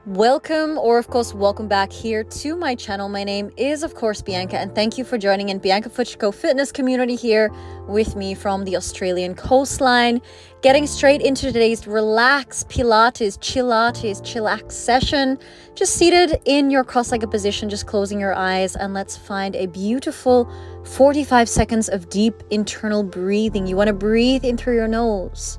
Welcome, or of course, welcome back here to my channel. My name is, of course, Bianca, and thank you for joining in Bianca Fucsko fitness community here with me from the Australian coastline. Getting straight into today's relax Pilates, chillax session. Just seated in your cross-legged position, just closing your eyes, and let's find a beautiful 45 seconds of deep internal breathing. You want to breathe in through your nose.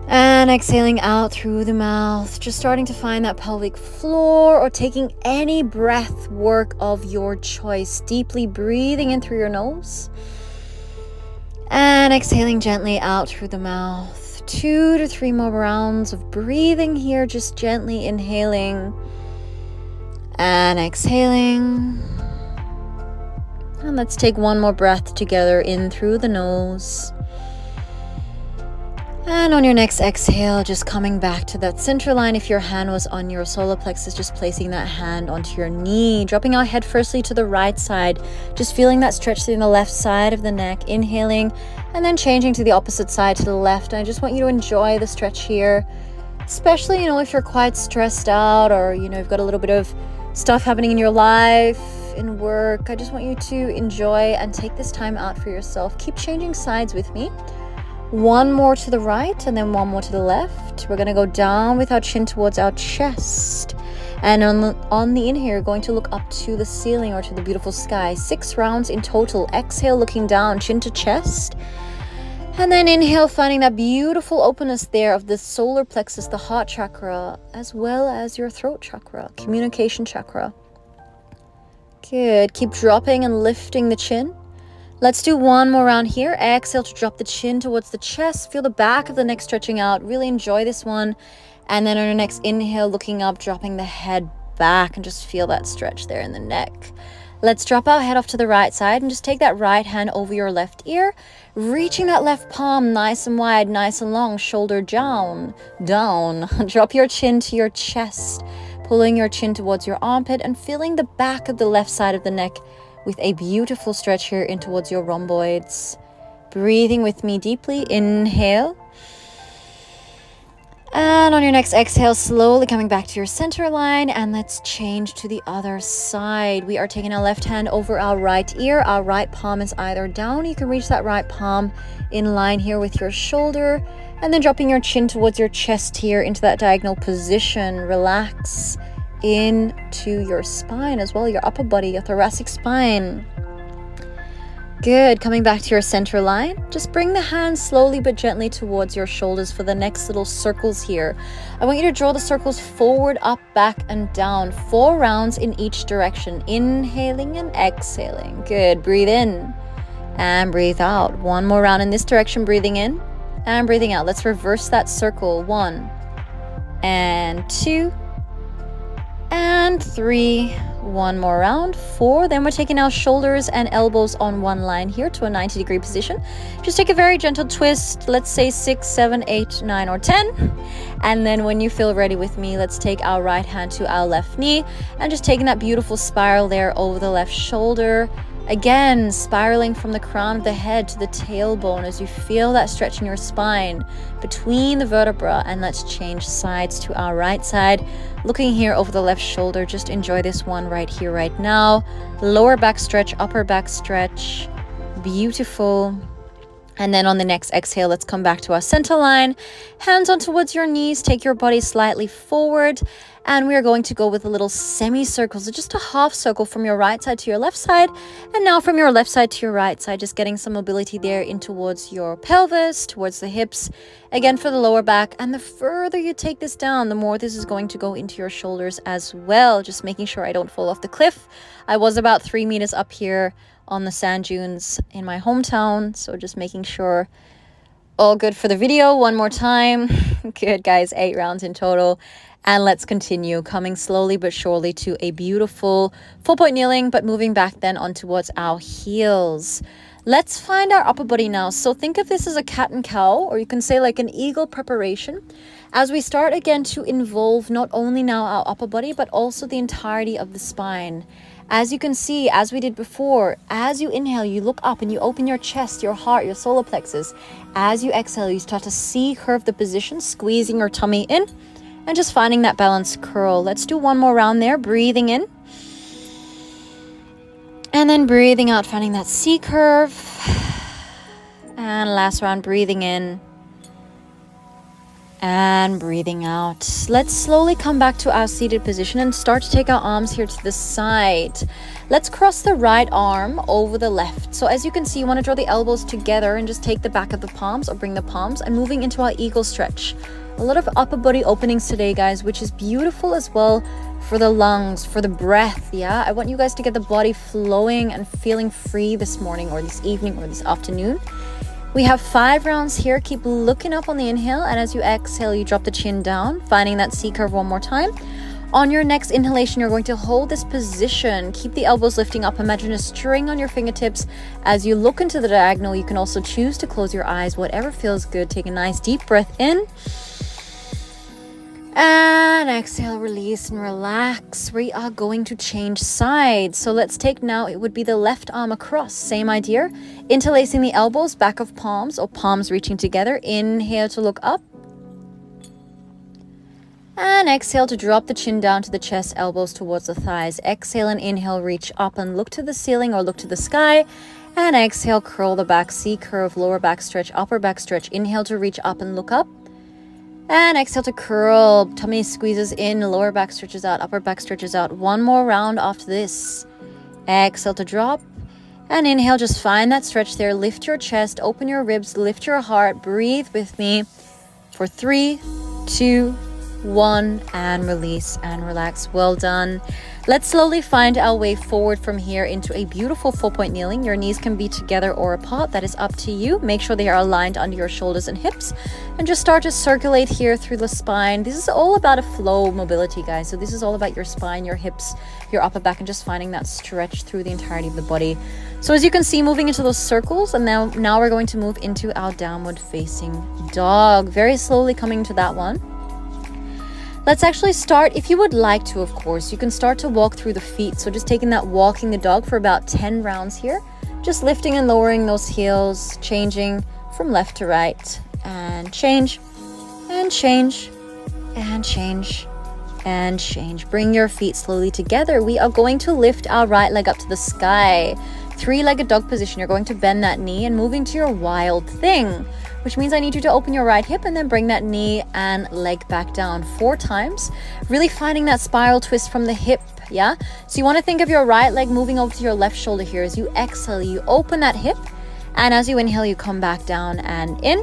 And exhaling out through the mouth, just starting to find that pelvic floor or taking any breath work of your choice. Deeply breathing in through your nose and exhaling gently out through the mouth. 2 to 3 more rounds of breathing here, just gently inhaling and exhaling. And let's take one more breath together in through the nose. And on your next exhale, just coming back to that center line. If your hand was on your solar plexus, just placing that hand onto your knee, dropping our head firstly to the right side, just feeling that stretch through the left side of the neck, inhaling, and then changing to the opposite side to the left. And I just want you to enjoy the stretch here, especially, if you're quite stressed out or, you've got a little bit of stuff happening in your life, in work. I just want you to enjoy and take this time out for yourself. Keep changing sides with me. One more to the right and then one more to the left. We're going to go down with our chin towards our chest. And on the inhale, you're going to look up to the ceiling or to the beautiful sky. 6 rounds in total. Exhale, looking down, chin to chest. And then inhale, finding that beautiful openness there of the solar plexus, the heart chakra, as well as your throat chakra, communication chakra. Good. Keep dropping and lifting the chin. Let's do one more round here. Exhale to drop the chin towards the chest. Feel the back of the neck stretching out. Really enjoy this one. And then on your next inhale, looking up, dropping the head back and just feel that stretch there in the neck. Let's drop our head off to the right side and just take that right hand over your left ear, reaching that left palm nice and wide, nice and long, shoulder down. Drop your chin to your chest, pulling your chin towards your armpit and feeling the back of the left side of the neck with a beautiful stretch here in towards your rhomboids. Breathing with me deeply. Inhale. And on your next exhale, slowly coming back to your center line. And let's change to the other side. We are taking our left hand over our right ear. Our right palm is either down. You can reach that right palm in line here with your shoulder. And then dropping your chin towards your chest here into that diagonal position. Relax into your spine as well, your upper body, your thoracic spine. Good. Coming back to your center line, just bring the hands slowly but gently towards your shoulders for the next little circles here. I want you to draw the circles forward, up, back, and down. 4 rounds in each direction. Inhaling and exhaling. Good. Breathe in and breathe out. One more round in this direction. Breathing in and breathing out. Let's reverse that circle. 1 and 2 and 3. One more round. 4. Then we're taking our shoulders and elbows on one line here to a 90-degree position. Just take a very gentle twist. Let's say 6, 7, 8, 9, or 10. And then when you feel ready with me, let's take our right hand to our left knee and just taking that beautiful spiral there over the left shoulder. Again, spiraling from the crown of the head to the tailbone as you feel that stretch in your spine between the vertebra. And let's change sides to our right side. Looking here over the left shoulder, just enjoy this one right here, right now. Lower back stretch, upper back stretch. Beautiful. And then on the next exhale, let's come back to our center line. Hands on towards your knees, take your body slightly forward. And we are going to go with a little semicircle, so just a half circle from your right side to your left side. And now from your left side to your right side, just getting some mobility there in towards your pelvis, towards the hips. Again for the lower back. And the further you take this down, the more this is going to go into your shoulders as well. Just making sure I don't fall off the cliff. I was about 3 meters up here on the sand dunes in my hometown, so just making sure all good for the video. One more time. Good, guys. 8 rounds in total. And let's continue coming slowly but surely to a beautiful 4-point kneeling, but moving back then on towards our heels. Let's find our upper body now. So think of this as a cat and cow, or you can say like an eagle preparation, as we start again to involve not only now our upper body, but also the entirety of the spine. As you can see, as we did before, as you inhale, you look up and you open your chest, your heart, your solar plexus. As you exhale, you start to C-curve the position, squeezing your tummy in. And just finding that balanced curl. Let's do one more round there. Breathing in. And then breathing out, finding that C curve. And last round, breathing in. And breathing out. Let's slowly come back to our seated position and start to take our arms here to the side. Let's cross the right arm over the left. So as you can see, you want to draw the elbows together and just take the back of the palms or bring the palms and moving into our eagle stretch. A lot of upper body openings today, guys, which is beautiful as well for the lungs, for the breath. Yeah, I want you guys to get the body flowing and feeling free this morning or this evening or this afternoon. We have 5 rounds here. Keep looking up on the inhale, and as you exhale, you drop the chin down, finding that C curve one more time. On your next inhalation, you're going to hold this position. Keep the elbows lifting up. Imagine a string on your fingertips. As you look into the diagonal, you can also choose to close your eyes, whatever feels good. Take a nice deep breath in. And exhale, release and relax. We are going to change sides. So let's take now, it would be the left arm across. Same idea. Interlacing the elbows, back of palms or palms reaching together. Inhale to look up. And exhale to drop the chin down to the chest, elbows towards the thighs. Exhale and inhale, reach up and look to the ceiling or look to the sky. And exhale, curl the back, C curve, lower back stretch, upper back stretch. Inhale to reach up and look up. And exhale to curl, tummy squeezes in, lower back stretches out, upper back stretches out. One more round after this. Exhale to drop. And inhale, just find that stretch there. Lift your chest, open your ribs, lift your heart. Breathe with me for 3, 2, 1, and release and relax. Well done. Let's slowly find our way forward from here into a beautiful 4-point kneeling. Your knees can be together or apart. That is up to you. Make sure they are aligned under your shoulders and hips. And just start to circulate here through the spine. This is all about a flow mobility, guys. So this is all about your spine, your hips, your upper back, and just finding that stretch through the entirety of the body. So as you can see, moving into those circles. And now we're going to move into our downward facing dog. Very slowly coming to that one. Let's actually start, if you would like to, of course, you can start to walk through the feet. So just taking that walking the dog for about 10 rounds here. Just lifting and lowering those heels, changing from left to right. And change, and change, and change, and change. Bring your feet slowly together. We are going to lift our right leg up to the sky. 3-legged dog position. You're going to bend that knee and moving to your wild thing, which means I need you to open your right hip and then bring that knee and leg back down 4 times. Really finding that spiral twist from the hip, yeah? So you want to think of your right leg moving over to your left shoulder here. As you exhale, you open that hip, and as you inhale, you come back down and in.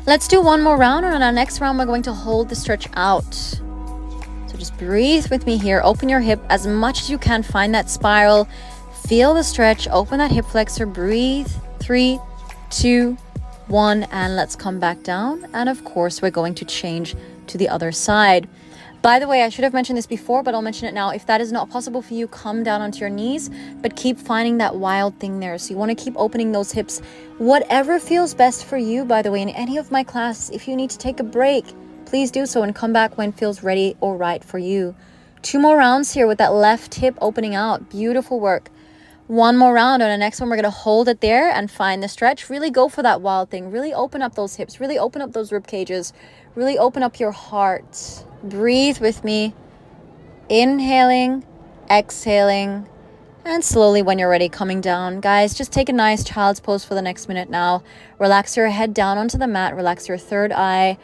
Let's do one more round, and on our next round, we're going to hold the stretch out. So just breathe with me here. Open your hip as much as you can. Find that spiral. Feel the stretch. Open that hip flexor. Breathe. 3, 2, 1, and let's come back down. And of course, we're going to change to the other side. By the way, I should have mentioned this before, but I'll mention it now. If that is not possible for you, come down onto your knees, but keep finding that wild thing there. So you want to keep opening those hips. Whatever feels best for you, by the way, in any of my classes, if you need to take a break, please do so and come back when it feels ready or right for you. 2 more rounds here with that left hip opening out. Beautiful work. 1 more round. On the next one, we're going to hold it there and find the stretch. Really go for that wild thing. Really open up those hips. Really open up those rib cages. Really open up your heart. Breathe with me. Inhaling, exhaling, and slowly when you're ready, coming down. Guys, just take a nice child's pose for the next minute now. Relax your head down onto the mat. Relax your third eye.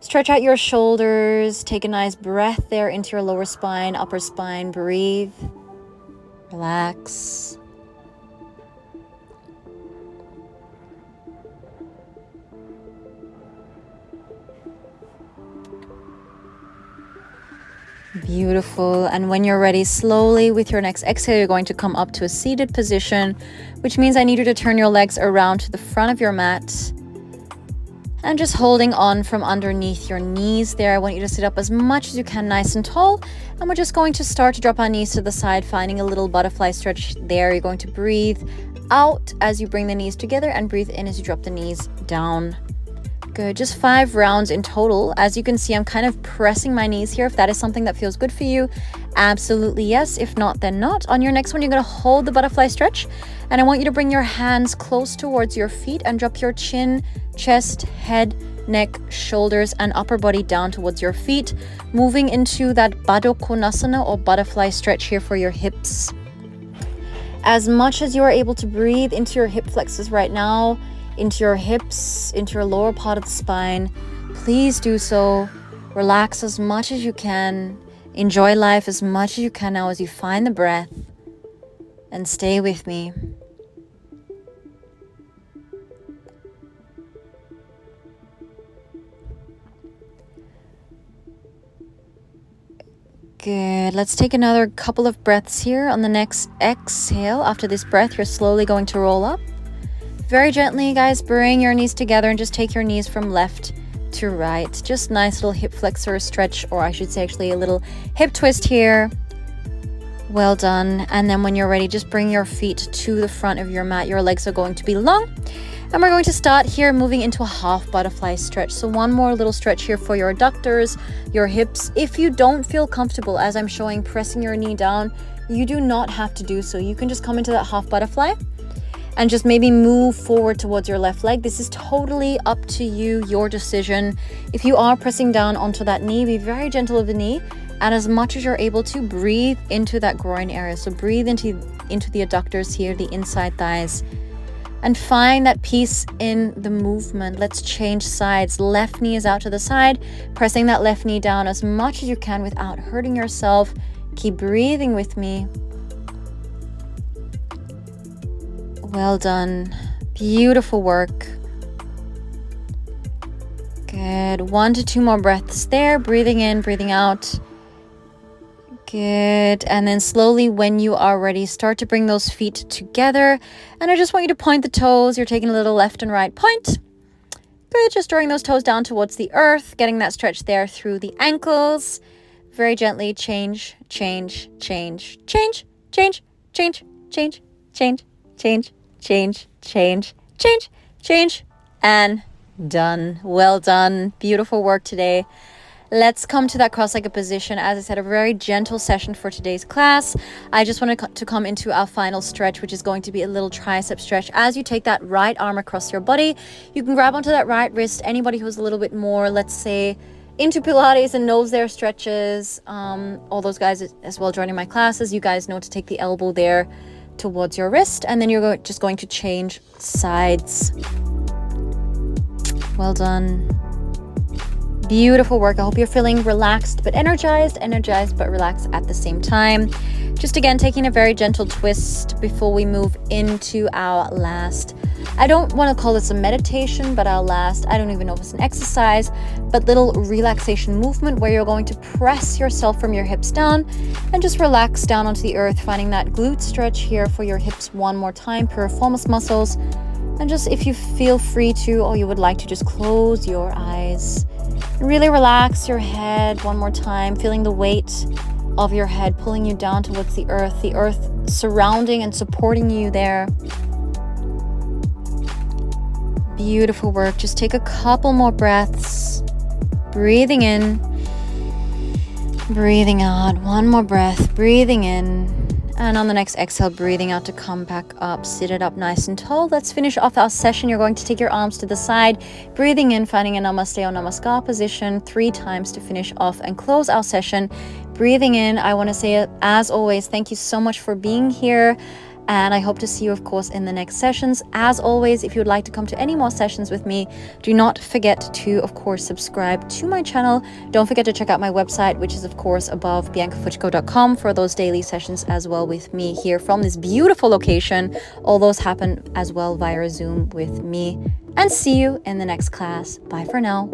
Stretch out your shoulders. Take a nice breath there into your lower spine, upper spine. Breathe. Relax. Beautiful. And when you're ready, slowly with your next exhale, you're going to come up to a seated position, which means I need you to turn your legs around to the front of your mat and just holding on from underneath your knees there. I want you to sit up as much as you can, nice and tall. And we're just going to start to drop our knees to the side, finding a little butterfly stretch there. You're going to breathe out as you bring the knees together and breathe in as you drop the knees down. Good. Just 5 rounds in total. As you can see, I'm kind of pressing my knees here. If that is something that feels good for you, absolutely yes. If not, then not. On your next one, you're going to hold the butterfly stretch. And I want you to bring your hands close towards your feet and drop your chin, chest, head neck, shoulders, and upper body down towards your feet, moving into that Baddha Konasana or butterfly stretch here for your hips. As much as you are able to breathe into your hip flexors right now, into your hips, into your lower part of the spine, please do so. Relax as much as you can. Enjoy life as much as you can now as you find the breath. And stay with me. Good. Let's take another couple of breaths here. On the next exhale, after this breath, you're slowly going to roll up. Very gently, guys, bring your knees together and just take your knees from left to right. Just nice little hip flexor stretch, or I should say actually a little hip twist here. Well done. And then when you're ready, just bring your feet to the front of your mat. Your legs are going to be long. And we're going to start here moving into a half butterfly stretch. So one more little stretch here for your adductors, your hips. If you don't feel comfortable, as I'm showing, pressing your knee down, you do not have to do so. You can just come into that half butterfly and just maybe move forward towards your left leg. This is totally up to you, your decision. If you are pressing down onto that knee, be very gentle with the knee. And as much as you're able to, breathe into that groin area. So breathe into the adductors here, the inside thighs. And find that peace in the movement. Let's change sides. Left knee is out to the side, pressing that left knee down as much as you can without hurting yourself. Keep breathing with me. Well done. Beautiful work. Good. 1 to 2 more breaths there. Breathing in, breathing out. Good. And then slowly, when you are ready, start to bring those feet together. And I just want you to point the toes. You're taking a little left and right point. Good. Just drawing those toes down towards the earth, getting that stretch there through the ankles. Very gently change, change, change, change, change, change, change, change, change, change, change, change, change, and done. Well done. Beautiful work today. Let's come to that cross-legged position. As I said, a very gentle session for today's class. I just want to come into our final stretch, which is going to be a little tricep stretch. As you take that right arm across your body, you can grab onto that right wrist. Anybody who's a little bit more, let's say, into Pilates and knows their stretches, all those guys as well joining my classes, you guys know to take the elbow there towards your wrist, and then you're just going to change sides. Well done. Beautiful work. I hope you're feeling relaxed but energized but relaxed at the same time. Just again, taking a very gentle twist before we move into our last, I don't want to call this a meditation, but our last, I don't even know if it's an exercise, but little relaxation movement where you're going to press yourself from your hips down and just relax down onto the earth, finding that glute stretch here for your hips one more time, piriformis muscles. And just if you feel free to, or you would like to, just close your eyes. Really relax your head one more time, feeling the weight of your head pulling you down towards the earth surrounding and supporting you there. Beautiful work. Just take a couple more breaths. Breathing in, breathing out. One more breath, breathing in. And on the next exhale, breathing out to come back up, sit it up nice and tall. Let's finish off our session. You're going to take your arms to the side, breathing in, finding a Namaste or Namaskar position 3 times to finish off and close our session. Breathing in, I want to say, as always, thank you so much for being here. And I hope to see you, of course, in the next sessions. As always, if you would like to come to any more sessions with me, do not forget to, of course, subscribe to my channel. Don't forget to check out my website, which is, of course, above biancafucsko.com for those daily sessions as well with me here from this beautiful location. All those happen as well via Zoom with me. And see you in the next class. Bye for now.